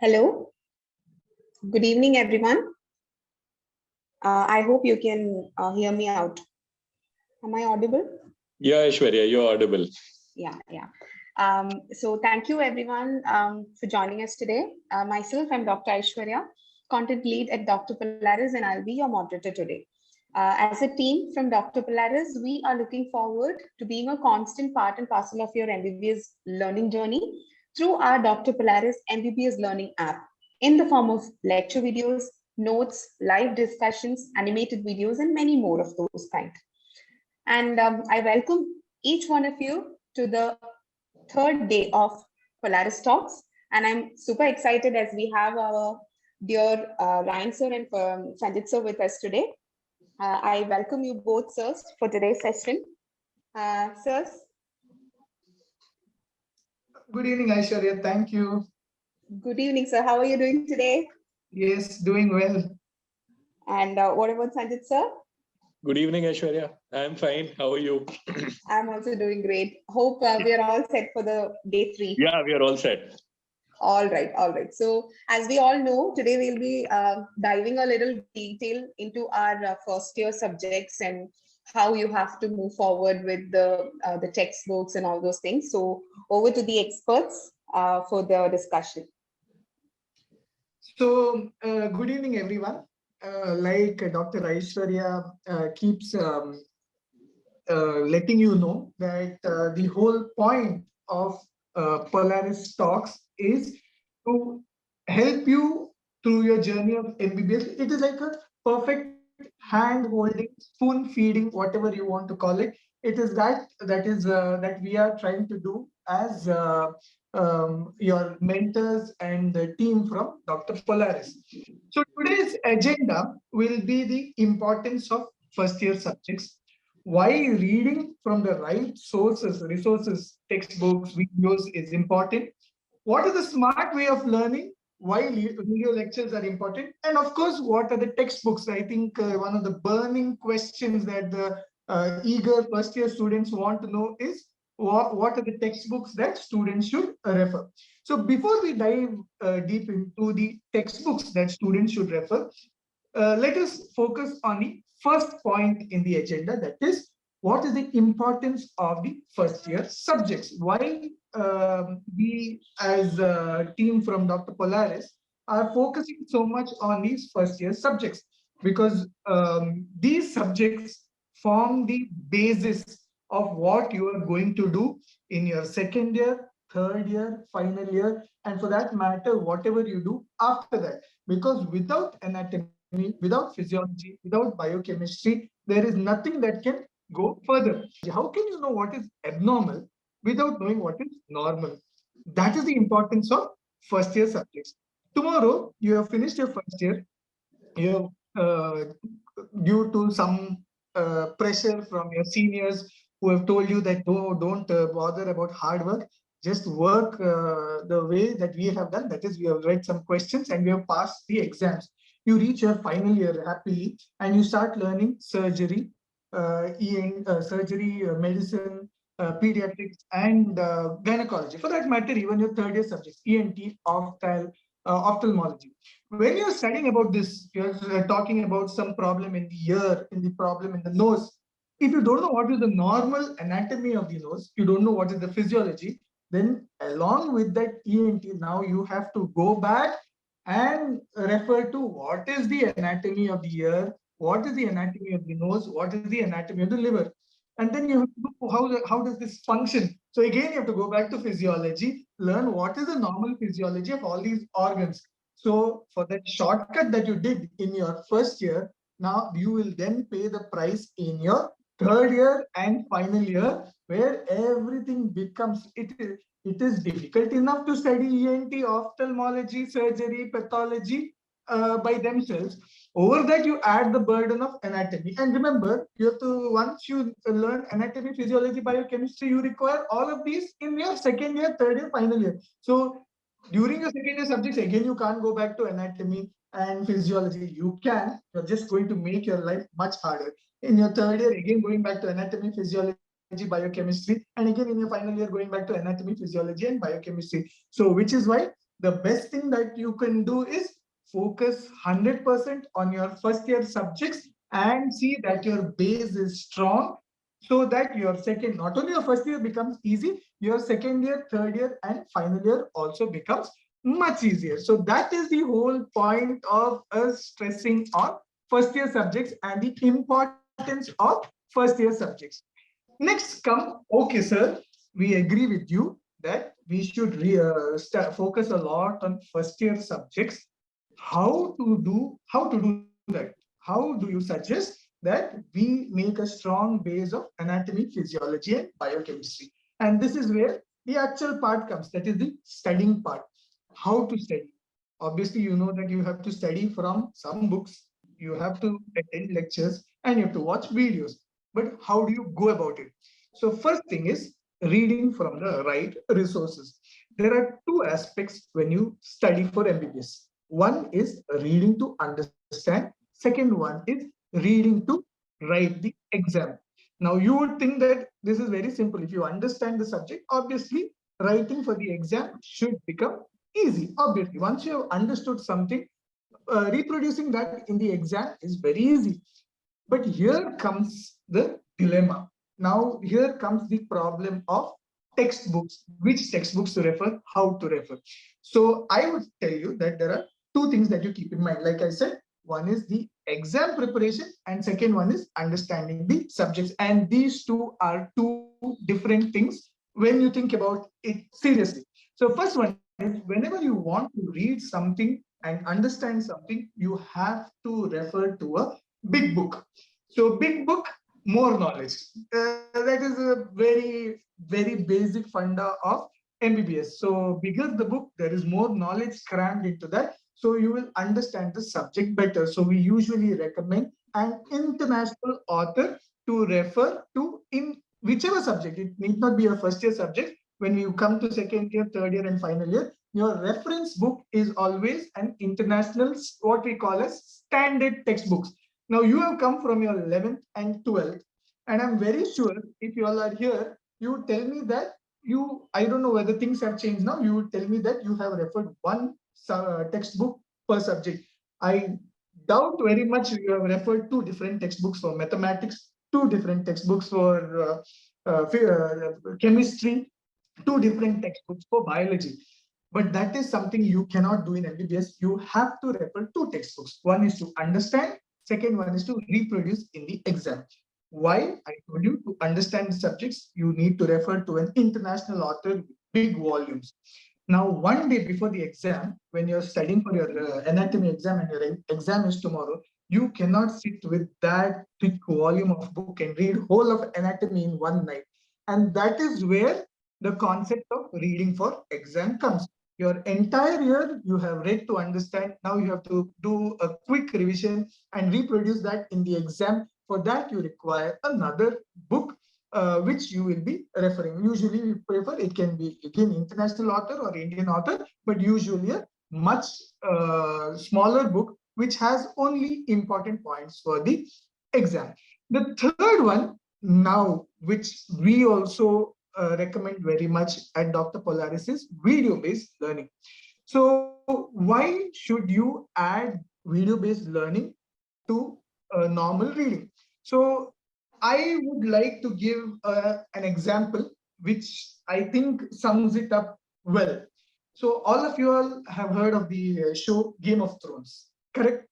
Hello, good evening, everyone. I hope you can hear me out. Am I audible? Yeah, Aishwarya, you're audible. Yeah. So thank you, everyone, for joining us today. Myself, I'm Dr. Aishwarya, content lead at Dr. Polaris, and I'll be your moderator today. As a team from Dr. Polaris, we are looking forward to being a constant part and parcel of your MBBS learning journey through our Dr. Polaris MBBS learning app in the form of lecture videos, notes, live discussions, animated videos, and many more of those kind. And I welcome each one of you to the third day of Polaris Talks. And I'm super excited as we have our dear Ryan sir and Sanjit sir with us today. I welcome you both, sirs, for today's session. Sirs. Good evening, Aishwarya. Thank you. Good evening, sir. How are you doing today? Yes, doing well. And what about Sanjit sir? Good evening, Aishwarya. I'm fine. How are you? I'm also doing great. Hope we are all set for the day 3. Yeah, we are all set. All right. So as we all know, today we'll be diving a little detail into our first year subjects and how you have to move forward with the textbooks and all those things. So over to the experts for the discussion. So, good evening, everyone. Like Dr. Aishwarya keeps letting you know that the whole point of Polaris Talks is to help you through your journey of MBBS. It is like a perfect hand holding, spoon feeding, whatever you want to call it. It is that we are trying to do as your mentors and the team from Dr. Polaris. So today's agenda will be the importance of first year subjects, why reading from the right resources, textbooks, videos is important. What is the smart way of learning? Why video lectures are important? And of course, what are the textbooks? I think one of the burning questions that the eager first year students want to know is what are the textbooks that students should refer? So before we dive deep into the textbooks that students should refer, let us focus on the first point in the agenda, that is, what is the importance of the first year subjects? Why we as a team from Dr. Polaris are focusing so much on these first year subjects? Because these subjects form the basis of what you are going to do in your second year, third year, final year, and for that matter, whatever you do after that. Because without anatomy, without physiology, without biochemistry, there is nothing that can go further. How can you know what is abnormal without knowing what is normal? That is the importance of first year subjects. Tomorrow, you have finished your first year, you have, due to some pressure from your seniors who have told you that don't bother about hard work, just work the way that we have done. That is, we have read some questions and we have passed the exams. You reach your final year happily and you start learning surgery, medicine, pediatrics, and gynecology. For that matter, even your third year subjects, ENT, ophthalmology. When you're studying about this, you're talking about some problem in the ear, in the problem in the nose. If you don't know what is the normal anatomy of the nose, you don't know what is the physiology, then along with that ENT, now you have to go back and refer to what is the anatomy of the ear, what is the anatomy of the nose, what is the anatomy of the liver. And then you have to know how does this function. So again, you have to go back to physiology, learn what is the normal physiology of all these organs. So for that shortcut that you did in your first year, now you will then pay the price in your third year and final year, where everything becomes, it is difficult enough to study ENT, ophthalmology, surgery, pathology by themselves. Over that, you add the burden of anatomy. And remember, you have to, once you learn anatomy, physiology, biochemistry, you require all of these in your second year, third year, final year. So during your second year subjects, again, you can't go back to anatomy and physiology. You can, you're just going to make your life much harder. In your third year, again, going back to anatomy, physiology, biochemistry, and again in your final year, going back to anatomy, physiology, and biochemistry. So, which is why the best thing that you can do is focus 100% on your first year subjects and see that your base is strong, so that your second, not only your first year becomes easy, your second year, third year, and final year also becomes much easier. So that is the whole point of us stressing on first year subjects and the importance of first year subjects. Next come, okay, sir, we agree with you that we should focus a lot on first year subjects. How to do that? How do you suggest that we make a strong base of anatomy, physiology, and biochemistry? And this is where the actual part comes, that is the studying part. How to study? Obviously, you know that you have to study from some books, you have to attend lectures, and you have to watch videos. But how do you go about it? So first thing is reading from the right resources. There are two aspects when you study for MBBS. One is reading to understand. Second one is reading to write the exam. Now you would think that this is very simple. If you understand the subject, obviously writing for the exam should become easy. Obviously, once you have understood something, reproducing that in the exam is very easy. But here comes the dilemma. Now here comes the problem of textbooks, which textbooks to refer, how to refer. So I would tell you that there are two things that you keep in mind. Like I said, one is the exam preparation and second one is understanding the subjects. And these two are two different things when you think about it seriously. So first one is, whenever you want to read something and understand something, you have to refer to a big book. So big book, more knowledge. That is a very basic funda of MBBS. So bigger the book, there is more knowledge crammed into that. So you will understand the subject better. So we usually recommend an international author to refer to in whichever subject. It need not be a first year subject. When you come to second year, third year, and final year, your reference book is always an international, what we call as standard textbooks. Now you have come from your 11th and 12th, and I'm very sure if you all are here, you would tell me that I don't know whether things have changed now, you would tell me that you have referred one textbook per subject. I doubt very much you have referred two different textbooks for mathematics, two different textbooks for chemistry, two different textbooks for biology. But that is something you cannot do in MBBS. You have to refer two textbooks. One is to understand, second one is to reproduce in the exam. Why? I told you, to understand the subjects, you need to refer to an international author with big volumes. Now, one day before the exam, when you're studying for your anatomy exam and your exam is tomorrow, you cannot sit with that thick volume of book and read whole of anatomy in one night. And that is where the concept of reading for exam comes. Your entire year you have read to understand. Now you have to do a quick revision and reproduce that in the exam. For that, you require another book which you will be referring. Usually we prefer, it can be again international author or Indian author, but usually a much smaller book which has only important points for the exam. The third one now, which we also recommend very much at Dr. Polaris, is video-based learning. So why should you add video-based learning to normal reading? So I would like to give an example which I think sums it up well. So all of you all have heard of the show Game of Thrones, correct?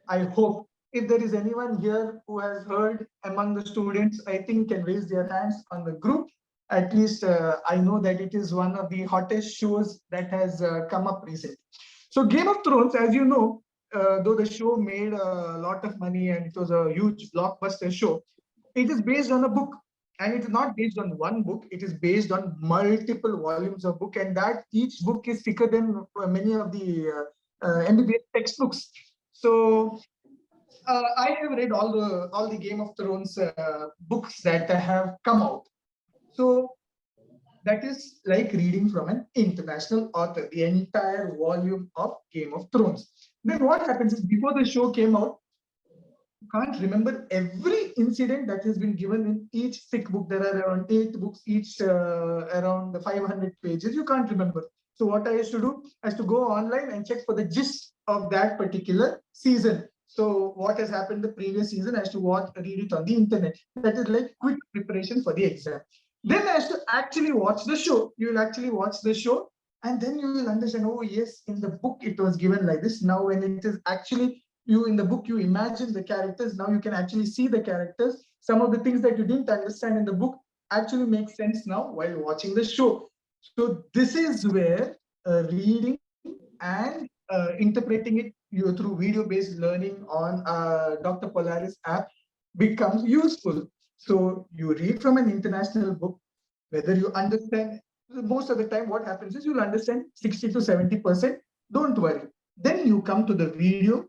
I hope. If there is anyone here who has heard among the students, I think can raise their hands on the group. At least I know that it is one of the hottest shows that has come up recently. So Game of Thrones, as you know, though the show made a lot of money and it was a huge blockbuster show, it is based on a book. And it is not based on one book, it is based on multiple volumes of book, and that each book is thicker than many of the MBBS textbooks. So I have read all the Game of Thrones books that have come out. So that is like reading from an international author, the entire volume of Game of Thrones. Then what happens is, before the show came out, you can't remember every incident that has been given in each thick book. There are around 8 books, each around 500 pages. You can't remember. So what I used to do, I used to go online and check for the gist of that particular season. So what has happened the previous season, I used to read it on the internet. That is like quick preparation for the exam. Then I used to actually watch the show. You will actually watch the show, and then you will understand, oh yes, in the book it was given like this. Now when it is actually you in the book, you imagine the characters. Now you can actually see the characters. Some of the things that you didn't understand in the book actually make sense now while watching the show. So this is where reading and interpreting it through video-based learning on Dr. Polaris app becomes useful. So you read from an international book, whether you understand, most of the time what happens is you'll understand 60 to 70%, don't worry. Then you come to the video,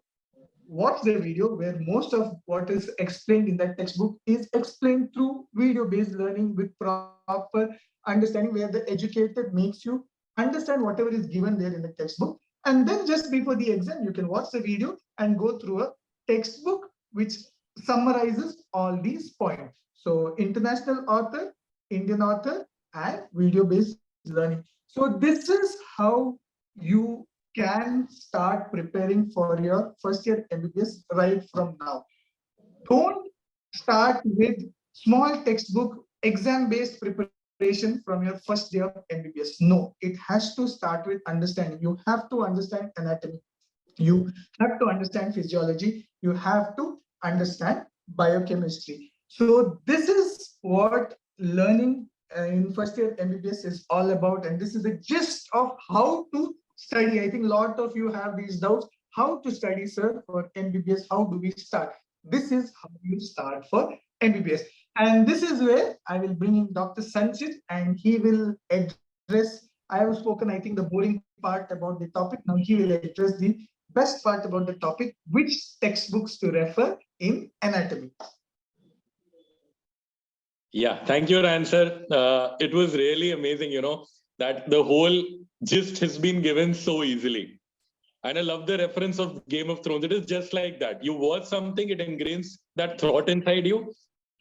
watch the video where most of what is explained in that textbook is explained through video-based learning with proper understanding, where the educator makes you understand whatever is given there in the textbook. And then just before the exam, you can watch the video and go through a textbook which summarizes all these points. So international author, Indian author, and video-based learning. So this is how you can start preparing for your first year MBBS right from now. Don't start with small textbook exam-based preparation from your first year of MBBS. No, it has to start with understanding. You have to understand anatomy. You have to understand physiology. You have to understand biochemistry. So this is what learning in first year MBBS is all about. And this is the gist of how to study. I think a lot of you have these doubts. How to study, sir, for MBBS? How do we start? This is how you start for MBBS. And this is where I will bring in Dr. Sanchit, and he will address, I have spoken, I think, the boring part about the topic. Now he will address the best part about the topic, which textbooks to refer in anatomy. Yeah, thank you, answer. It was really amazing, that the whole gist has been given so easily. And I love the reference of Game of Thrones. It is just like that. You watch something, it ingrains that thought inside you.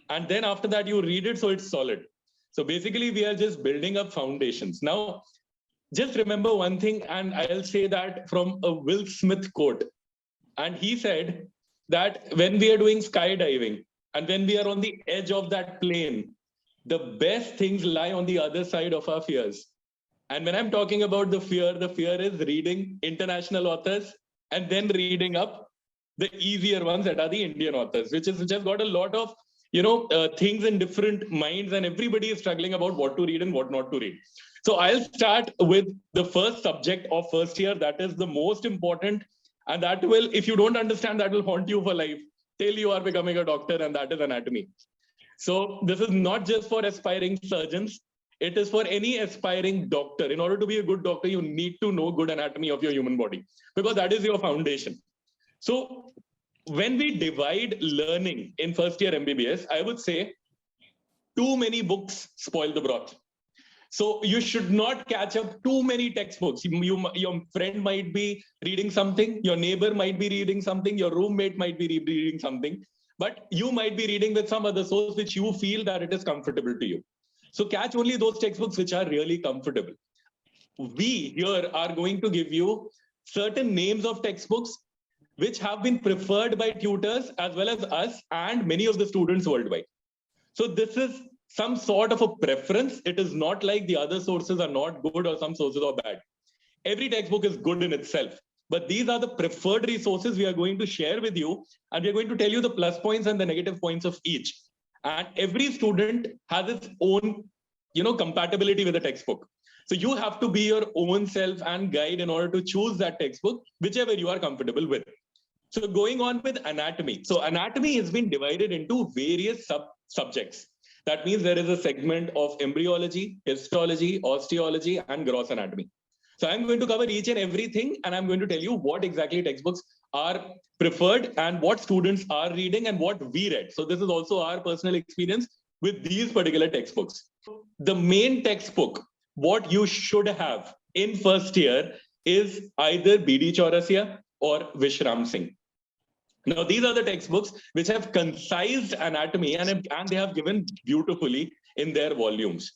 And then after that, you read it, so it's solid. So basically, we are just building up foundations. Now, just remember one thing, and I'll say that from a Will Smith quote. And he said that when we are doing skydiving and when we are on the edge of that plane, the best things lie on the other side of our fears. And when I'm talking about the fear is reading international authors and then reading up the easier ones that are the Indian authors, which has got a lot of things in different minds, and everybody is struggling about what to read and what not to read. So I'll start with the first subject of first year. That is the most important, and that will, if you don't understand, that will haunt you for life till you are becoming a doctor, and that is anatomy. So this is not just for aspiring surgeons. It is for any aspiring doctor. In order to be a good doctor, you need to know good anatomy of your human body, because that is your foundation. So when we divide learning in first year MBBS, I would say too many books spoil the broth. So you should not catch up too many textbooks. Your friend might be reading something, your neighbor might be reading something, your roommate might be reading something, but you might be reading with some other source which you feel that it is comfortable to you. So catch only those textbooks which are really comfortable. We here are going to give you certain names of textbooks which have been preferred by tutors as well as us and many of the students worldwide. So this is some sort of a preference. It is not like the other sources are not good or some sources are bad. Every textbook is good in itself, but these are the preferred resources we are going to share with you, and we're going to tell you the plus points and the negative points of each. And every student has its own, compatibility with the textbook. So you have to be your own self and guide in order to choose that textbook, whichever you are comfortable with. So going on with anatomy. So anatomy has been divided into various subjects. That means there is a segment of embryology, histology, osteology, and gross anatomy. So I'm going to cover each and everything, and I'm going to tell you what exactly textbooks are preferred and what students are reading and what we read. So this is also our personal experience with these particular textbooks. The main textbook, what you should have in first year, is either B.D. Chaurasia or Vishram Singh. Now, these are the textbooks which have concised anatomy and they have given beautifully in their volumes.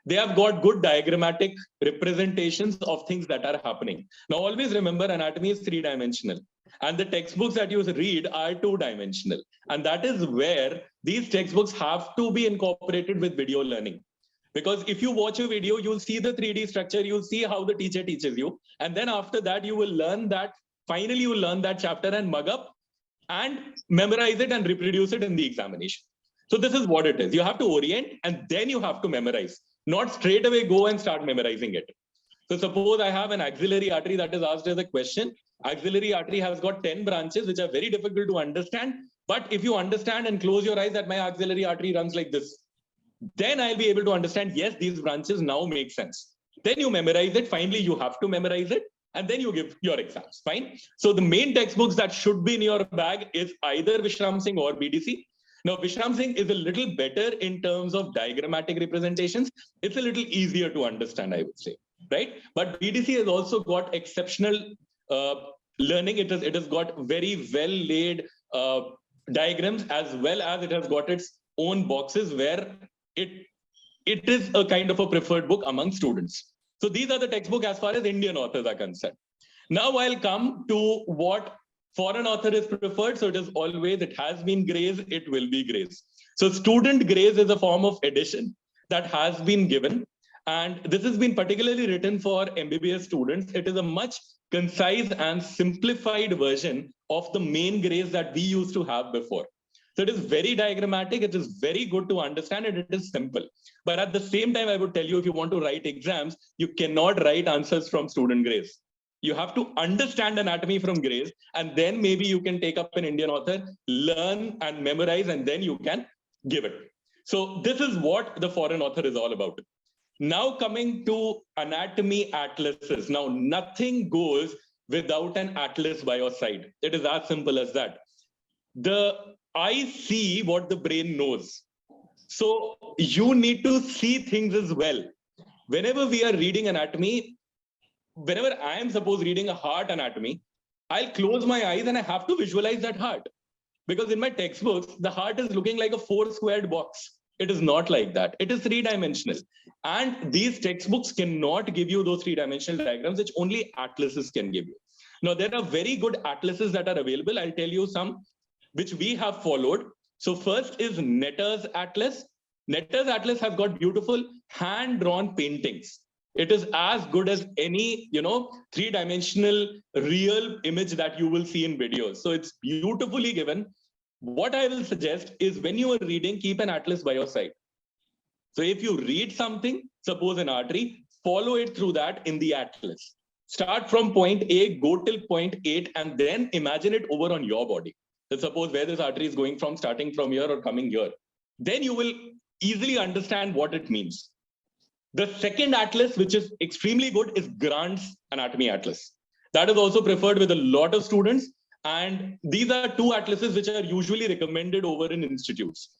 They have got good diagrammatic representations of things that are happening. Now, always remember, anatomy is 3-dimensional. And the textbooks that you read are 2-dimensional. And that is where these textbooks have to be incorporated with video learning. Because if you watch a video, you'll see the 3D structure, you'll see how the teacher teaches you. And then after that, you will learn that, finally you will learn that chapter and mug up and memorize it and reproduce it in the examination. So this is what it is. You have to orient and then you have to memorize, not straight away go and start memorizing it. So suppose I have an axillary artery that is asked as a question. Axillary artery has got 10 branches, which are very difficult to understand. But if you understand and close your eyes that my axillary artery runs like this, then I'll be able to understand, yes, these branches now make sense. Then you memorize it. Finally, you have to memorize it. And then you give your exams, fine? So the main textbooks that should be in your bag is either Vishram Singh or BDC. Now, Vishram Singh is a little better in terms of diagrammatic representations. It's a little easier to understand, I would say, right? But BDC has also got exceptional learning. It has got very well laid diagrams, as well as it has got its own boxes where it is a kind of a preferred book among students. So these are the textbooks as far as Indian authors are concerned. Now I'll come to what foreign author is preferred. So it is always, it has been Grays, it will be Grays. So student Grays is a form of edition that has been given. And this has been particularly written for MBBS students. It is a much concise and simplified version of the main Grays that we used to have before. So it is very diagrammatic, it is very good to understand, and it is simple. But at the same time, I would tell you, if you want to write exams, you cannot write answers from student Grays. You have to understand anatomy from Grays, and then maybe you can take up an Indian author, learn and memorize, and then you can give it. So this is what the foreign author is all about. Now coming to anatomy atlases. Now, nothing goes without an atlas by your side. It is as simple as that. The eye see what the brain knows. So you need to see things as well. Whenever we are reading anatomy, whenever I am suppose reading a heart anatomy, I'll close my eyes and I have to visualize that heart. Because in my textbooks, the heart is looking like a 4-squared box. It is not like that. It is 3-dimensional. And these textbooks cannot give you those 3-dimensional diagrams, which only atlases can give you. Now, there are very good atlases that are available. I'll tell you some which we have followed. So first is Netter's Atlas. Netter's Atlas has got beautiful hand-drawn paintings. It is as good as any, 3-dimensional real image that you will see in videos. So it's beautifully given. What I will suggest is when you are reading, keep an atlas by your side. So if you read something, suppose an artery, follow it through that in the atlas. Start from point A, go till point 8, and then imagine it over on your body. So suppose where this artery is going from, starting from here or coming here. Then you will easily understand what it means. The second atlas, which is extremely good, is Grant's Anatomy Atlas. That is also preferred with a lot of students. And these are 2 atlases which are usually recommended over in institutes.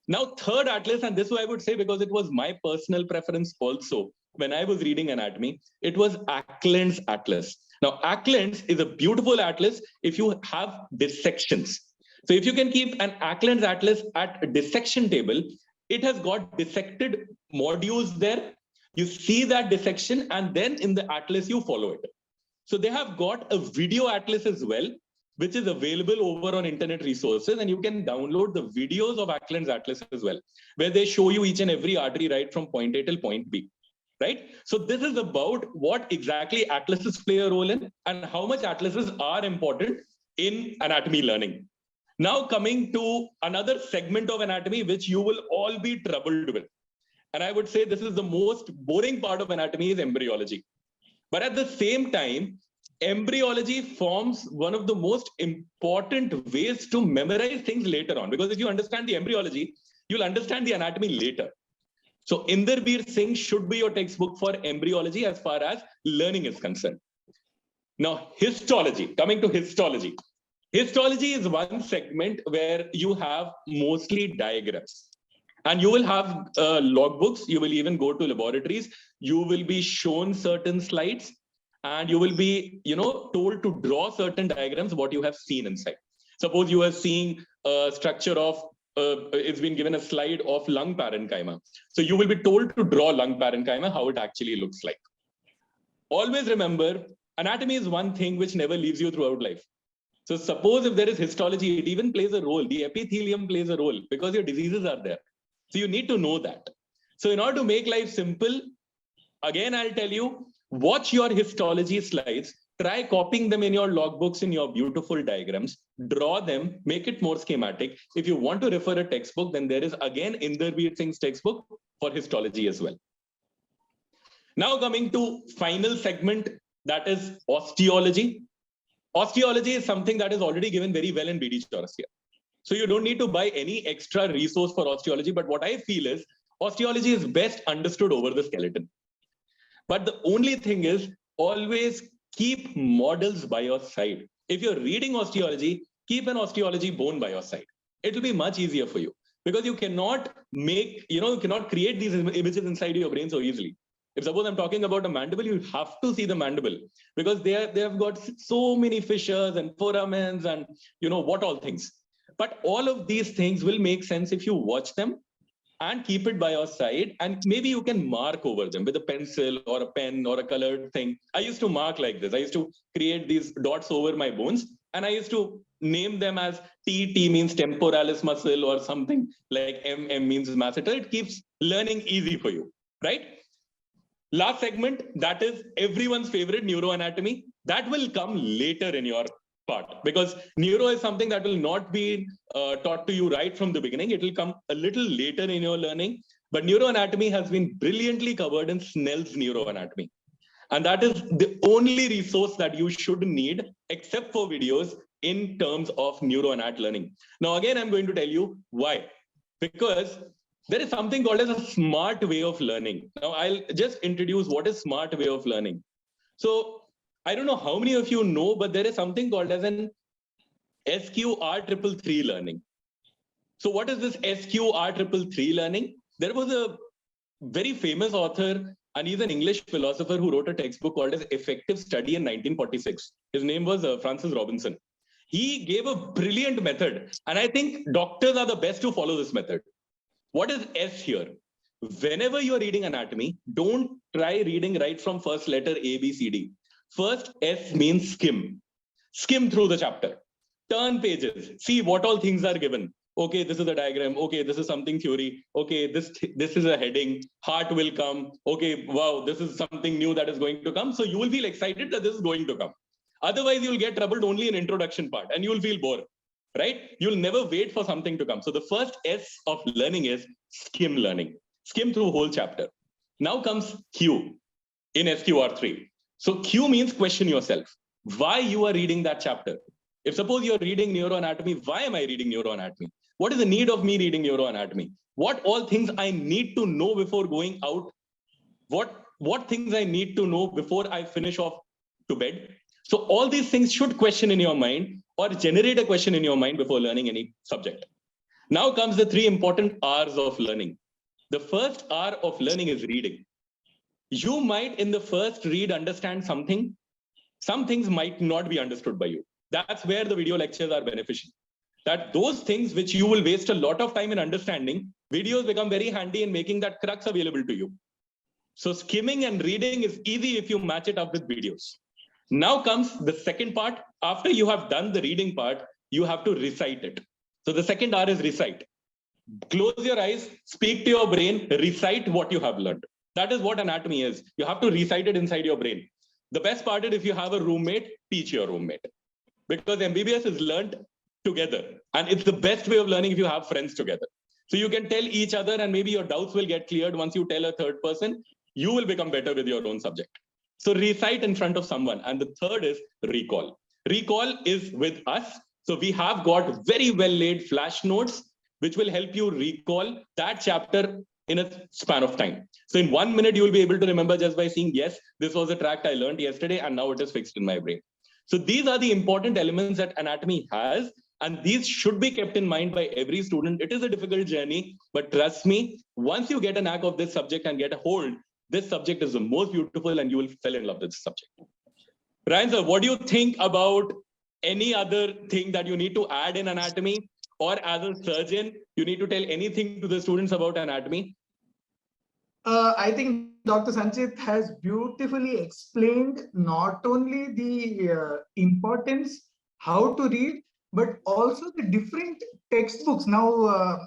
Now, third atlas, and this I would say because it was my personal preference also when I was reading anatomy, it was Ackland's Atlas. Now, Ackland's is a beautiful atlas if you have dissections. So if you can keep an Ackland's Atlas at a dissection table, it has got dissected modules there. You see that dissection, and then in the atlas, you follow it. So they have got a video atlas as well, which is available over on internet resources, and you can download the videos of Ackland's Atlas as well, where they show you each and every artery right from point A till point B, right? So this is about what exactly atlases play a role in and how much atlases are important in anatomy learning. Now coming to another segment of anatomy, which you will all be troubled with. And I would say this is the most boring part of anatomy is embryology. But at the same time, embryology forms one of the most important ways to memorize things later on. Because if you understand the embryology, you'll understand the anatomy later. So Inderveer Singh should be your textbook for embryology as far as learning is concerned. Now, histology, coming to histology. Histology is one segment where you have mostly diagrams. And you will have logbooks. You will even go to laboratories. You will be shown certain slides. And you will be, told to draw certain diagrams, what you have seen inside. Suppose you are seeing a structure of it's been given a slide of lung parenchyma. So you will be told to draw lung parenchyma, how it actually looks like. Always remember, anatomy is one thing which never leaves you throughout life. So suppose if there is histology, it even plays a role. The epithelium plays a role because your diseases are there. So you need to know that. So in order to make life simple, again, I'll tell you, watch your histology slides, try copying them in your logbooks, in your beautiful diagrams, draw them, make it more schematic. If you want to refer a textbook, then there is again Inderveer Singh's textbook for histology as well. Now coming to final segment, that is osteology. Osteology is something that is already given very well in BD Chaurasia. So you don't need to buy any extra resource for osteology. But what I feel is osteology is best understood over the skeleton. But the only thing is always keep models by your side. If you're reading osteology, keep an osteology bone by your side. It will be much easier for you because you cannot make, you cannot create these images inside your brain so easily. If suppose I'm talking about a mandible, you have to see the mandible because they have got so many fissures and foramens and what all things. But all of these things will make sense if you watch them and keep it by your side, and maybe you can mark over them with a pencil or a pen or a colored thing. I used to mark like this. I used to create these dots over my bones and I used to name them as T means temporalis muscle or something like M means masseter. It keeps learning easy for you, right? Last segment, that is everyone's favorite, neuroanatomy. That will come later in your part because neuro is something that will not be taught to you right from the beginning. It will come a little later in your learning. But neuroanatomy has been brilliantly covered in Snell's neuroanatomy. And that is the only resource that you should need except for videos in terms of neuroanat learning. Now, again, I'm going to tell you why. Because there is something called as a smart way of learning. Now, I'll just introduce what is smart way of learning. So I don't know how many of you know, but there is something called as an SQR333 learning. So what is this SQR333 learning? There was a very famous author, and he's an English philosopher who wrote a textbook called as Effective Study in 1946. His name was Francis Robinson. He gave a brilliant method, and I think doctors are the best to follow this method. What is S here? Whenever you're reading anatomy, don't try reading right from first letter A, B, C, D. First, S means skim. Skim through the chapter. Turn pages. See what all things are given. Okay, this is a diagram. Okay, this is something theory. Okay, this is a heading. Heart will come. Okay, wow, this is something new that is going to come. So you will feel excited that this is going to come. Otherwise, you'll get troubled only in introduction part and you will feel bored. Right? You'll never wait for something to come. So the first S of learning is skim learning. Skim through whole chapter. Now comes Q in SQR3. So Q means question yourself. Why you are reading that chapter? If suppose you're reading neuroanatomy, why am I reading neuroanatomy? What is the need of me reading neuroanatomy? What all things I need to know before going out? What things I need to know before I finish off to bed? So all these things should question in your mind or generate a question in your mind before learning any subject. Now comes the 3 important R's of learning. The first R of learning is reading. You might in the first read understand something. Some things might not be understood by you. That's where the video lectures are beneficial. That those things which you will waste a lot of time in understanding, videos become very handy in making that crux available to you. So skimming and reading is easy if you match it up with videos. Now comes the second part. After you have done the reading part, you have to recite it. So the second R is recite. Close your eyes, speak to your brain, recite what you have learned. That is what anatomy is. You have to recite it inside your brain. The best part is if you have a roommate, teach your roommate. Because MBBS is learned together. And it's the best way of learning if you have friends together. So you can tell each other and maybe your doubts will get cleared once you tell a third person. You will become better with your own subject. So recite in front of someone. And the third is recall. Recall is with us. So we have got very well laid flash notes, which will help you recall that chapter in a span of time. So in 1 minute, you will be able to remember just by seeing, yes, this was a tract I learned yesterday, and now it is fixed in my brain. So these are the important elements that anatomy has, and these should be kept in mind by every student. It is a difficult journey, but trust me, once you get a knack of this subject and get a hold, this subject is the most beautiful and you will fall in love with this subject. Ryan sir, what do you think about any other thing that you need to add in anatomy? or as a surgeon, you need to tell anything to the students about anatomy? I think Dr. Sanchit has beautifully explained not only the importance, how to read, but also the different textbooks. Now,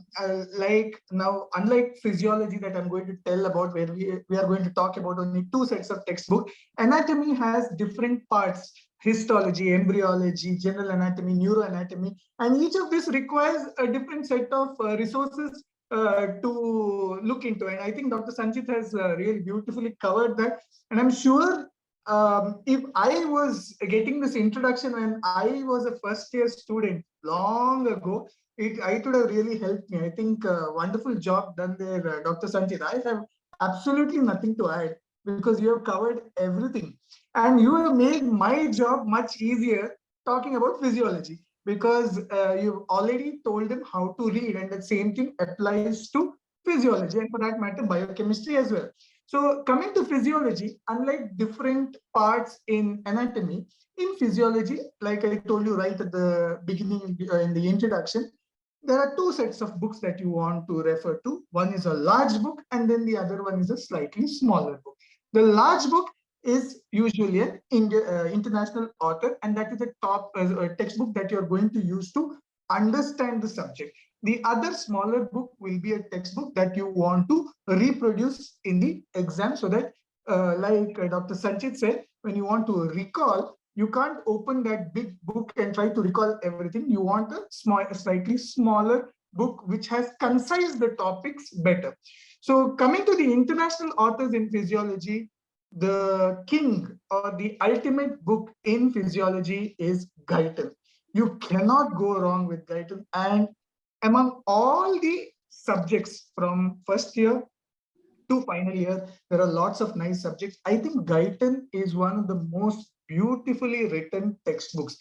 unlike physiology that I'm going to tell about, where we are going to talk about only 2 sets of textbook, anatomy has different parts: histology, embryology, general anatomy, neuroanatomy, and each of this requires a different set of resources to look into. And I think Dr. Sanchit has really beautifully covered that. And I'm sure if I was getting this introduction when I was a first year student long ago, it would have really helped me. I think wonderful job done there, Dr. Sanchit. I have absolutely nothing to add because you have covered everything. And you have made my job much easier talking about physiology, because you've already told them how to read, and the same thing applies to physiology, and for that matter, biochemistry as well. So coming to physiology, unlike different parts in anatomy, in physiology, like I told you right at the beginning in the introduction, there are 2 sets of books that you want to refer to. One is a large book, and then the other one is a slightly smaller book. The large book is usually an international author, and that is a top textbook that you're going to use to understand the subject. The other smaller book will be a textbook that you want to reproduce in the exam, so that like Dr. Sanchit said, when you want to recall, you can't open that big book and try to recall everything. You want a slightly smaller book which has concised the topics better. So coming to the international authors in physiology, the king or the ultimate book in physiology is Guyton. You cannot go wrong with Guyton. And among all the subjects from first year to final year, there are lots of nice subjects. I think Guyton is one of the most beautifully written textbooks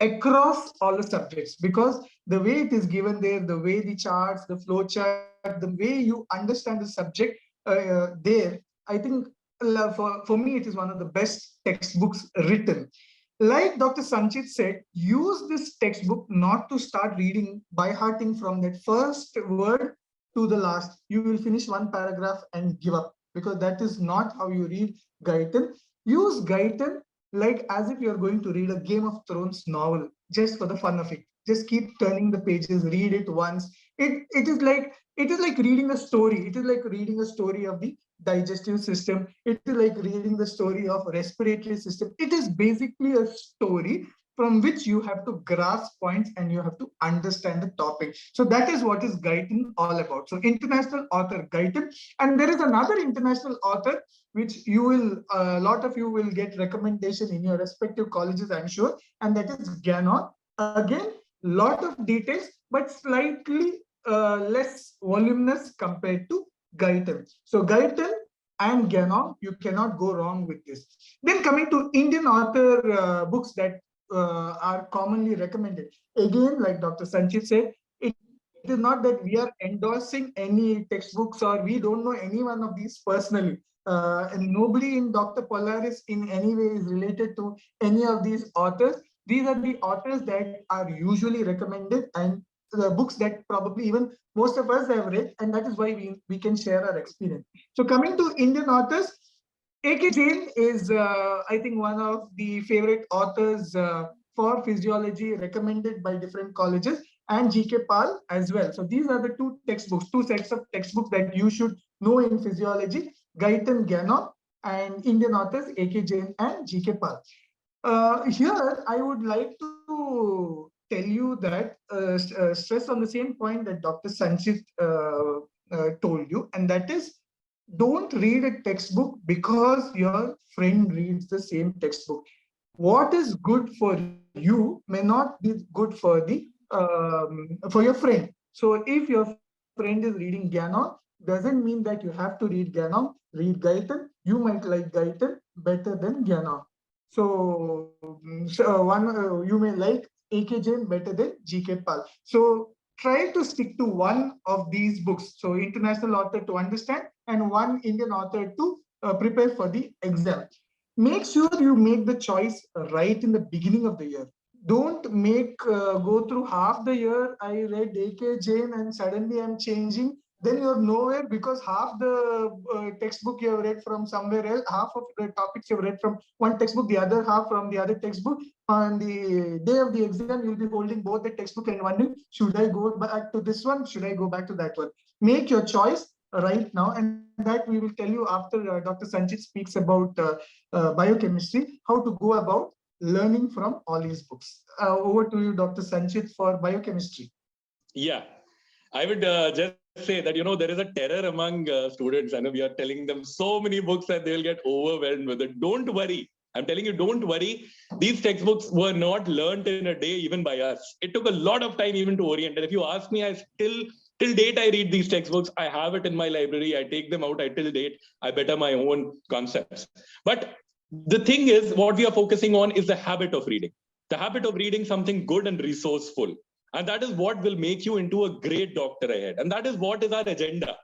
across all the subjects, because the way it is given there, the way the charts, the flow chart, the way you understand the subject there, I think for me, it is one of the best textbooks written. Like Dr. Sanchit said, use this textbook not to start reading by hearting from that first word to the last. You will finish one paragraph and give up, because that is not how you read Guyton. Use Guyton like as if you're going to read a Game of Thrones novel, just for the fun of it. Just keep turning the pages, read it once. It is like reading a story. It is like reading a story of the digestive system. It is like reading the story of respiratory system. It is basically a story from which you have to grasp points and you have to understand the topic. So that is what is Guyton all about. So international author Guyton, and there is another international author which you will, a lot of you will get recommendation in your respective colleges, I'm sure, and that is Gannon. Again, lot of details, but slightly less voluminous compared to Guyton. So Guyton and Gannon, you cannot go wrong with this. Then coming to Indian author books that are commonly recommended. Again, like Dr. Sanchit said, it is not that we are endorsing any textbooks or we don't know any one of these personally. And nobody in Dr. Polaris in any way is related to any of these authors. These are the authors that are usually recommended and the books that probably even most of us have read, and that is why we can share our experience. So coming to Indian authors, A.K. Jain is, I think, one of the favorite authors for physiology recommended by different colleges, and G.K. Pal as well. So these are the 2 textbooks, 2 sets of textbooks that you should know in physiology: Guyton, Gannon, and Indian authors A.K. Jain and G.K. Pal. Here, I would like to tell you that stress on the same point that Dr. Sanchit told you, and that is, don't read a textbook because your friend reads the same textbook. What is good for you may not be good for the for your friend. So if your friend is reading Gannon, doesn't mean that you have to read Gannon. Read Guyton. You might like Guyton better than Gannon. So, you may like A.K. Jain better than G.K. Pal. So try to stick to one of these books. So international author to understand and one Indian author to prepare for the exam. Make sure you make the choice right in the beginning of the year. don't make go through half the year. I read A.K. Jain and suddenly I'm changing. Then you're nowhere because half the textbook you have read from somewhere else, half of the topics you've read from one textbook, the other half from the other textbook. On the day of the exam, you'll be holding both the textbook and wondering, should I go back to this one? Should I go back to that one? Make your choice right now, and that we will tell you after Dr. Sanchit speaks about biochemistry, how to go about learning from all these books. Over to you, Dr. Sanchit, for biochemistry. Yeah, I would just say that, there is a terror among students. I know we are telling them so many books that they'll get overwhelmed with it. Don't worry. I'm telling you, don't worry. These textbooks were not learned in a day, even by us. It took a lot of time even to orient. And if you ask me, till date, I read these textbooks. I have it in my library. I take them out. Till date, I better my own concepts. But the thing is, what we are focusing on is the habit of reading. The habit of reading something good and resourceful. And that is what will make you into a great doctor ahead. And that is what is our agenda.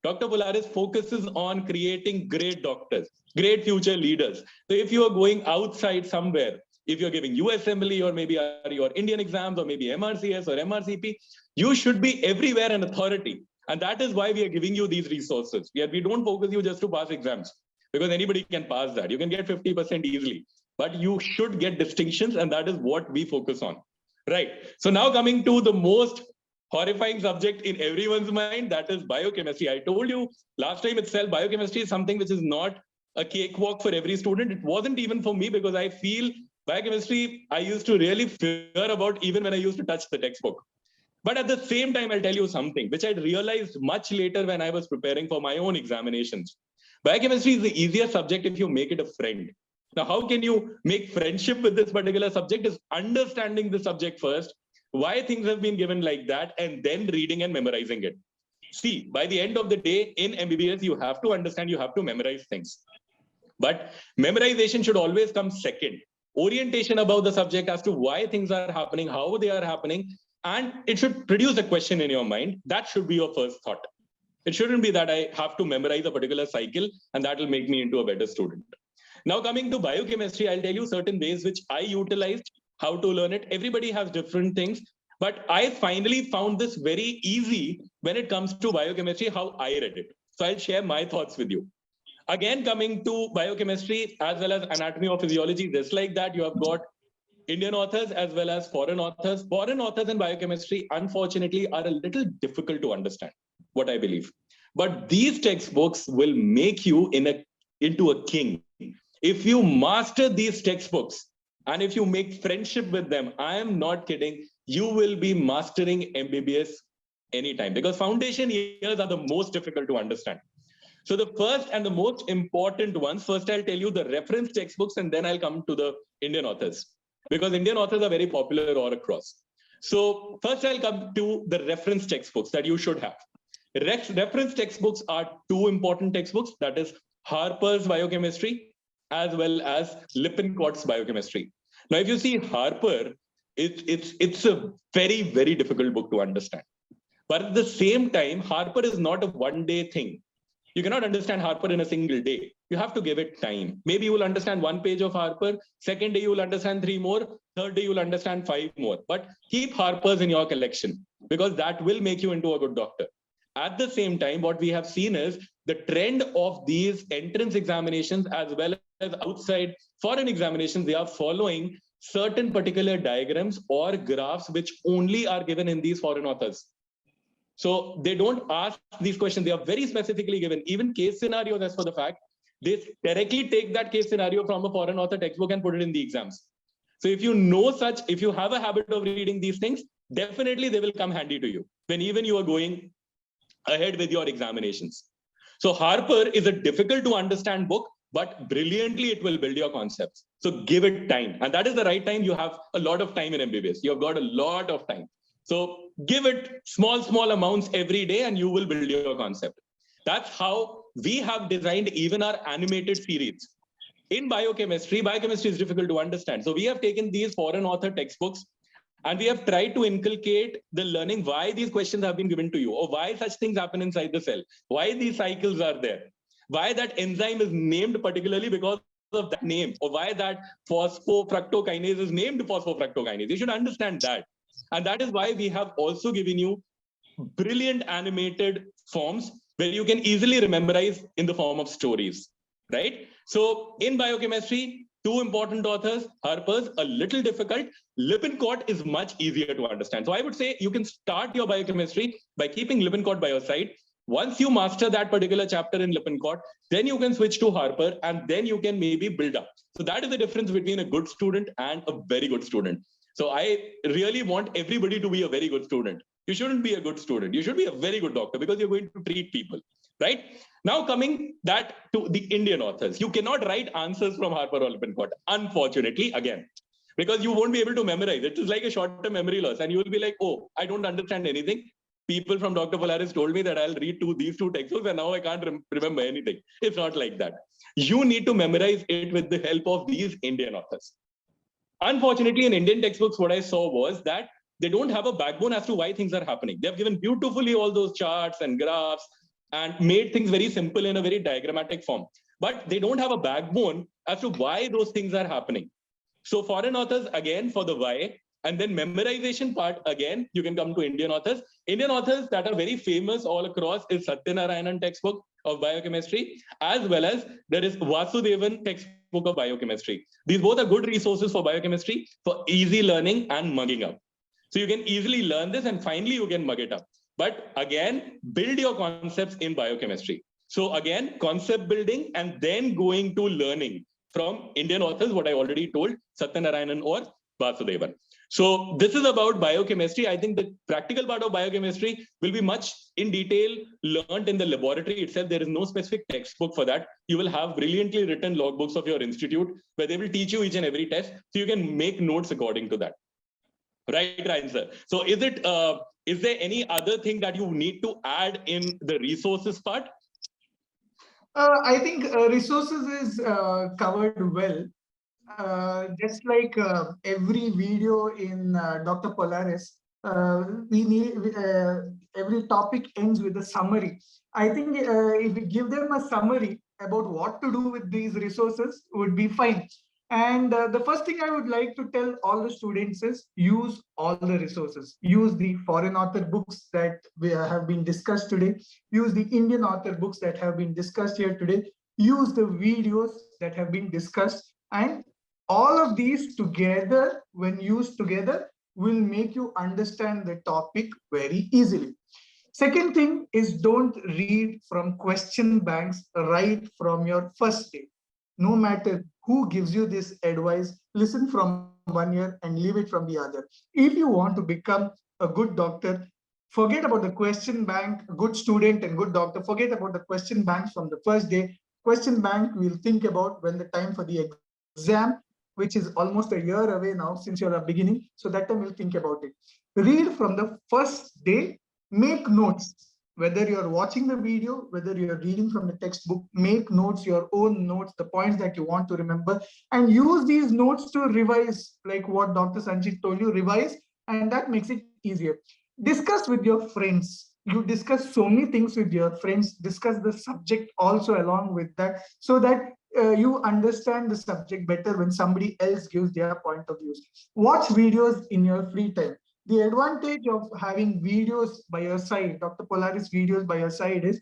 Dr. Polaris focuses on creating great doctors, great future leaders. So if you are going outside somewhere, if you're giving USMLE or maybe your Indian exams or maybe MRCS or MRCP, you should be everywhere an authority. And that is why we are giving you these resources. We don't focus you just to pass exams, because anybody can pass that. You can get 50% easily, but you should get distinctions, and that is what we focus on. Right. So now coming to the most horrifying subject in everyone's mind, that is biochemistry. I told you last time itself, biochemistry is something which is not a cakewalk for every student. It wasn't even for me, because I feel biochemistry, I used to really fear about even when I used to touch the textbook. But at the same time, I'll tell you something which I realized much later when I was preparing for my own examinations. Biochemistry is the easiest subject if you make it a friend. Now, how can you make friendship with this particular subject is understanding the subject first, why things have been given like that, and then reading and memorizing it. See, by the end of the day, in MBBS, you have to understand, you have to memorize things. But memorization should always come second. Orientation about the subject as to why things are happening, how they are happening, and it should produce a question in your mind. That should be your first thought. It shouldn't be that I have to memorize a particular cycle and that will make me into a better student. Now, coming to biochemistry, I'll tell you certain ways which I utilized, how to learn it. Everybody has different things, but I finally found this very easy when it comes to biochemistry, how I read it. So I'll share my thoughts with you. Again, coming to biochemistry as well as anatomy or physiology, just like that, you have got Indian authors as well as foreign authors. Foreign authors in biochemistry, unfortunately, are a little difficult to understand, what I believe. But these textbooks will make you into a king. If you master these textbooks and if you make friendship with them, I am not kidding, you will be mastering MBBS anytime, because foundation years are the most difficult to understand. So the first and the most important ones, first I'll tell you the reference textbooks and then I'll come to the Indian authors, because Indian authors are very popular all across. So first I'll come to the reference textbooks that you should have. Reference textbooks are two important textbooks, that is Harper's Biochemistry as well as Lippincott's Biochemistry. Now, if you see Harper, it's a very, very difficult book to understand. But at the same time, Harper is not a one-day thing. You cannot understand Harper in a single day. You have to give it time. Maybe you will understand one page of Harper. Second day, you will understand 3 more. Third day, you will understand 5 more. But keep Harper's in your collection, because that will make you into a good doctor. At the same time, what we have seen is the trend of these entrance examinations as well as outside foreign examinations, they are following certain particular diagrams or graphs which only are given in these foreign authors. So they don't ask these questions. They are very specifically given. Even case scenarios, as for the fact, they directly take that case scenario from a foreign author textbook and put it in the exams. So if you know such, if you have a habit of reading these things, definitely they will come handy to you when even you are going ahead with your examinations. So Harper is a difficult to understand book, but brilliantly it will build your concepts. So give it time. And that is the right time. You have a lot of time in MBBS. You have got a lot of time. So give it small amounts every day and you will build your concept. That's how we have designed even our animated series. In biochemistry is difficult to understand. So we have taken these foreign author textbooks and we have tried to inculcate the learning why these questions have been given to you, or why such things happen inside the cell, why these cycles are there, why that enzyme is named particularly because of that name, or why that phosphofructokinase is named phosphofructokinase. You should understand that. And that is why we have also given you brilliant animated forms where you can easily memorize in the form of stories, right? So in biochemistry, two important authors, Harper's a little difficult, Lippincott is much easier to understand. So I would say you can start your biochemistry by keeping Lippincott by your side. Once you master that particular chapter in Lippincott, then you can switch to Harper, and then you can maybe build up. So that is the difference between a good student and a very good student. So I really want everybody to be a very good student. You shouldn't be a good student. You should be a very good doctor, because you're going to treat people, right? Now coming that to the Indian authors, you cannot write answers from Harper or Lippincott, unfortunately, again, because you won't be able to memorize. It is like a short-term memory loss, and you will be like, oh, I don't understand anything. People from Dr. Polaris told me that I'll read these two textbooks, and now I can't remember anything. It's not like that. You need to memorize it with the help of these Indian authors. Unfortunately, in Indian textbooks, what I saw was that they don't have a backbone as to why things are happening. They've given beautifully all those charts and graphs and made things very simple in a very diagrammatic form. But they don't have a backbone as to why those things are happening. So foreign authors, again, for the why, and then memorization part, again, you can come to Indian authors. Indian authors that are very famous all across is Satyanarayanan textbook of biochemistry, as well as there is Vasudevan textbook of biochemistry. These both are good resources for biochemistry for easy learning and mugging up. So you can easily learn this, and finally you can mug it up. But again, build your concepts in biochemistry. So again, concept building and then going to learning from Indian authors, what I already told, Satyanarayanan or Vasudevan. So this is about biochemistry. I think the practical part of biochemistry will be much in detail learned in the laboratory itself. There is no specific textbook for that. You will have brilliantly written logbooks of your institute where they will teach you each and every test. So you can make notes according to that. Right, Ryan, sir. So is there any other thing that you need to add in the resources part? I think resources is covered well. Just like every video in Dr. Polaris, we need every topic ends with a summary. I think if we give them a summary about what to do with these resources, would be fine. And the first thing I would like to tell all the students is use all the resources. Use the foreign author books that have been discussed today. Use the Indian author books that have been discussed here today. Use the videos that have been discussed. And all of these together, when used together, will make you understand the topic very easily. Second thing is, don't read from question banks right from your first day. No matter who gives you this advice, listen from one ear and leave it from the other. If you want to become a good doctor, forget about the question bank, good student and good doctor. Forget about the question banks from the first day. Question bank we'll think about when the time for the exam, which is almost a year away now since you're beginning. So that time we'll think about it. Read from the first day, make notes. Whether you're watching the video, whether you're reading from the textbook, make notes, your own notes, the points that you want to remember, and use these notes to revise, like what Dr. Sanchit told you, revise, and that makes it easier. Discuss with your friends. You discuss so many things with your friends, discuss the subject also along with that, so that you understand the subject better when somebody else gives their point of view. Watch videos in your free time. The advantage of having videos by your side, Dr. Polaris videos by your side, is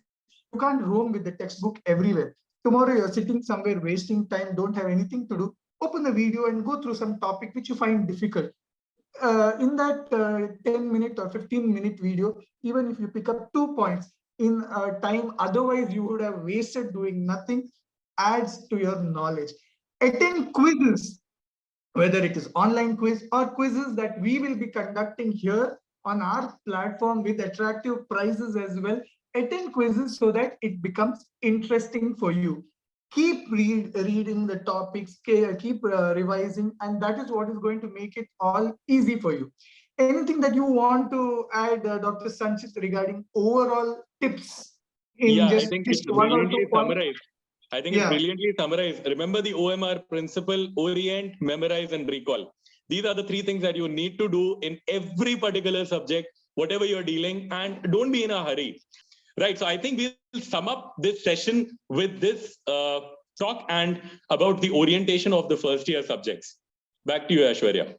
you can't roam with the textbook everywhere. Tomorrow you're sitting somewhere wasting time, don't have anything to do, open the video and go through some topic which you find difficult. In that 10-minute or 15-minute video, even if you pick up 2 points in time otherwise you would have wasted doing nothing, adds to your knowledge. Attend quizzes, whether it is online quiz or quizzes that we will be conducting here on our platform with attractive prizes as well. Attend quizzes so that it becomes interesting for you. Keep reading the topics, keep revising, and that is what is going to make it all easy for you. Anything that you want to add, Dr. Sanchit, regarding overall tips in I think it's one or brilliantly two points? summarized. I think it's brilliantly summarized. Remember the OMR principle: orient, memorize, and recall. These are the three things that you need to do in every particular subject, whatever you're dealing, and don't be in a hurry. Right. So I think we'll sum up this session with this talk and about the orientation of the first year subjects. Back to you, Aishwarya.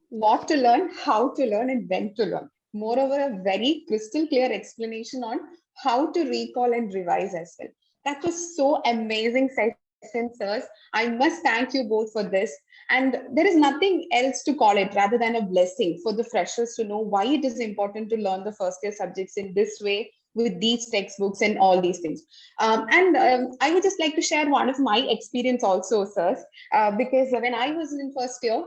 What to learn, how to learn, and when to learn. Moreover, a very crystal clear explanation on how to recall and revise as well. That was so amazing session, sirs. I must thank you both for this. And there is nothing else to call it rather than a blessing for the freshers to know why it is important to learn the first year subjects in this way with these textbooks and all these things. I would just like to share one of my experience also, sirs, because when I was in first year,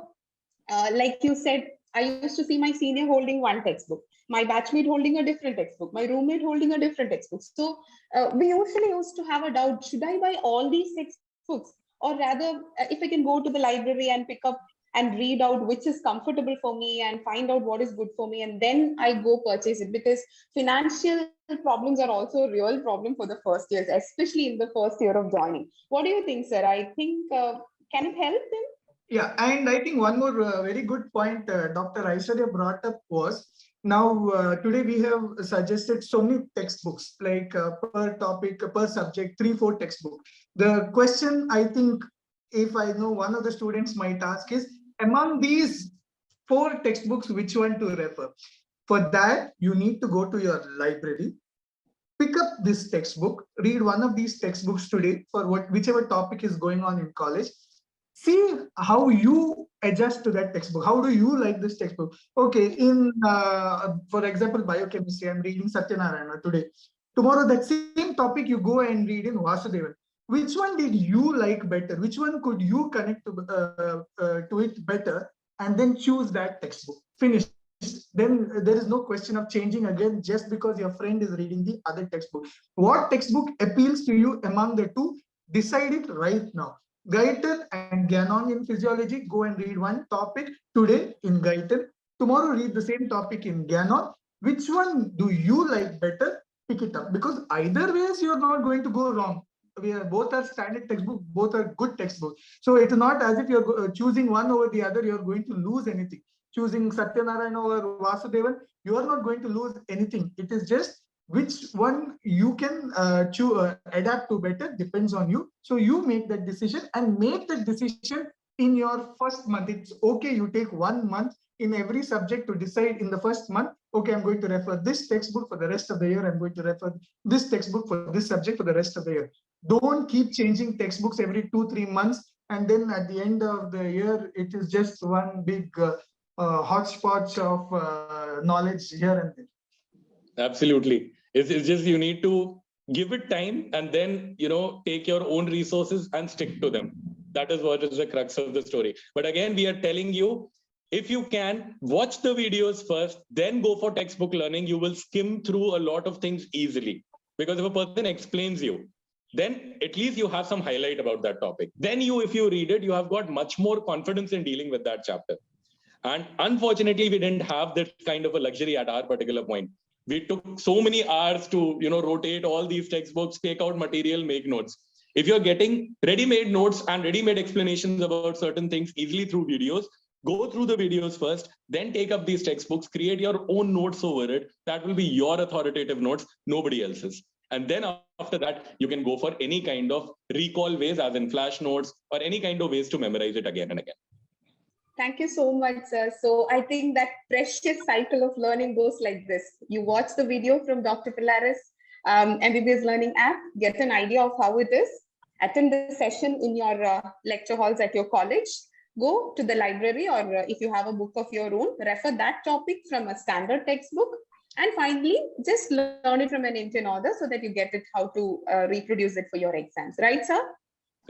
like you said, I used to see my senior holding one textbook, my batchmate holding a different textbook, my roommate holding a different textbook. So we usually used to have a doubt, should I buy all these textbooks? Or rather, if I can go to the library and pick up and read out which is comfortable for me and find out what is good for me, and then I go purchase it, because financial problems are also a real problem for the first years, especially in the first year of joining. What do you think, sir? I think, can it help them? Yeah, and I think one more very good point Dr. Aishwarya brought up was, now today we have suggested so many textbooks, like per topic, per subject, 3-4 textbooks. The question I think, if I know one of the students might ask is, among these 4 textbooks, which one to refer? For that, you need to go to your library, pick up this textbook, read one of these textbooks today for whichever topic is going on in college. See how you adjust to that textbook. How do you like this textbook? Okay, in for example, biochemistry, I'm reading Satyanarayana today. Tomorrow, that same topic you go and read in Vasudevan. Which one did you like better? Which one could you connect to it better? And then choose that textbook. Finish. Then there is no question of changing again just because your friend is reading the other textbook. What textbook appeals to you among the two? Decide it right now. Guyton and Gannon in physiology, go and read one topic today in Guyton. Tomorrow read the same topic in Gannon. Which one do you like better? Pick it up, because either ways you're not going to go wrong. Both are standard textbook, both are good textbooks. So it's not as if you're choosing one over the other, you're going to lose anything. Choosing Satyanarayana over Vasudevan, you are not going to lose anything. It is just which one you can adapt to better depends on you. So you make that decision, and make that decision in your first month. It's okay, you take 1 month in every subject to decide in the first month, okay, I'm going to refer this textbook for the rest of the year. I'm going to refer this textbook for this subject for the rest of the year. Don't keep changing textbooks every 2-3 months. And then at the end of the year, it is just one big hodgepodge of knowledge here and there. Absolutely. It's just you need to give it time, and then, take your own resources and stick to them. That is what is the crux of the story. But again, we are telling you, if you can, watch the videos first, then go for textbook learning. You will skim through a lot of things easily. Because if a person explains you, then at least you have some highlight about that topic. Then if you read it, you have got much more confidence in dealing with that chapter. And unfortunately, we didn't have that kind of a luxury at our particular point. We took so many hours to, rotate all these textbooks, take out material, make notes. If you're getting ready-made notes and ready-made explanations about certain things easily through videos, go through the videos first, then take up these textbooks, create your own notes over it. That will be your authoritative notes, nobody else's. And then after that, you can go for any kind of recall ways, as in flash notes, or any kind of ways to memorize it again and again. Thank you so much, sir. So I think that precious cycle of learning goes like this. You watch the video from Dr. Polaris, MBBS Learning app, get an idea of how it is, attend the session in your lecture halls at your college, go to the library, or if you have a book of your own, refer that topic from a standard textbook, and finally, just learn it from an Indian author so that you get it how to reproduce it for your exams. Right, sir?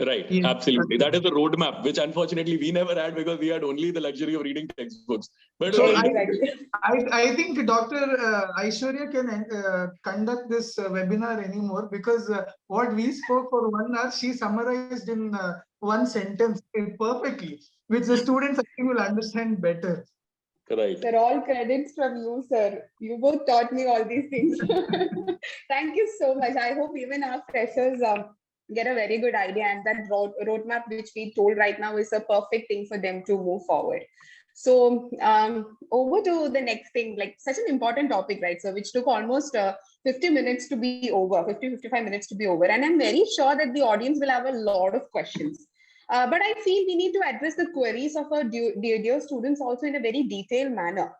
Right, yeah, absolutely. That is the roadmap, which unfortunately we never had because we had only the luxury of reading textbooks. But so I think Dr. Aishwarya can conduct this webinar anymore, because what we spoke for 1 hour, she summarized in one sentence perfectly, which the students I think will understand better. Right. Sir, all credits from you, sir. You both taught me all these things. Thank you so much. I hope even our freshers get a very good idea, and that roadmap which we told right now is a perfect thing for them to move forward. So over to the next thing, like such an important topic, right? So which took almost 50 minutes to be over, 55 minutes to be over. And I'm very sure that the audience will have a lot of questions. But I feel we need to address the queries of our dear students also in a very detailed manner.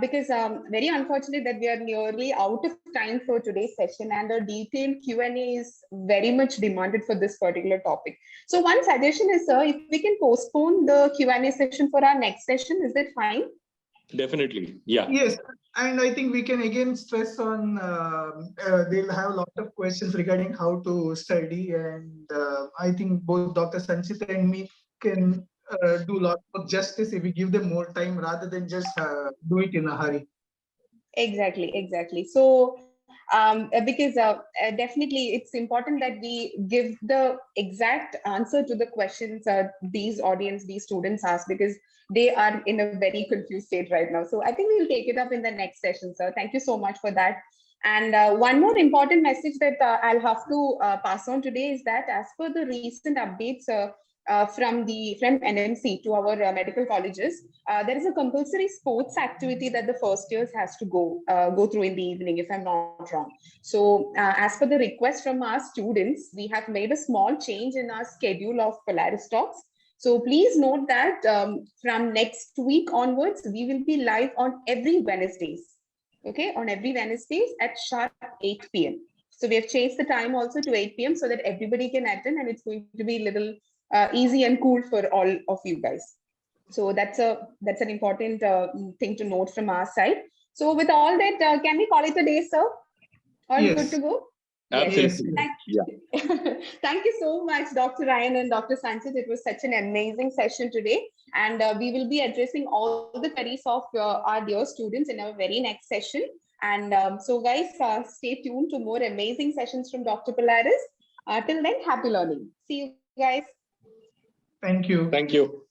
Because very unfortunate that we are nearly out of time for today's session, and a detailed Q&A is very much demanded for this particular topic. So one suggestion is, sir, if we can postpone the Q&A session for our next session, is that fine? Definitely. Yeah. Yes, and I think we can again stress on they'll have a lot of questions regarding how to study, and I think both Dr. Sanchit and me can do a lot of justice if we give them more time rather than just do it in a hurry. Exactly. So because definitely it's important that we give the exact answer to the questions these students ask, because they are in a very confused state right now. So I think we'll take it up in the next session, sir. Thank you so much for that. And one more important message that I'll have to pass on today is that as per the recent updates from NMC to our medical colleges, there is a compulsory sports activity that the first years has to go through in the evening, if I'm not wrong. So as per the request from our students, we have made a small change in our schedule of Polaris Talks. So please note that from next week onwards, we will be live on every Wednesdays. Okay, on every Wednesdays at sharp 8 p.m. So we have changed the time also to 8 p.m. so that everybody can attend, and it's going to be a little easy and cool for all of you guys. So that's an important thing to note from our side. So with all that, can we call it a day, sir? All Yes. good to go? Absolutely. Yes. Thank you so much, Dr. Ryan and Dr. Sanchit. It was such an amazing session today. And we will be addressing all the queries of our dear students in our very next session. And so guys, stay tuned to more amazing sessions from Dr. Polaris. Till then, happy learning. See you guys. Thank you. Thank you.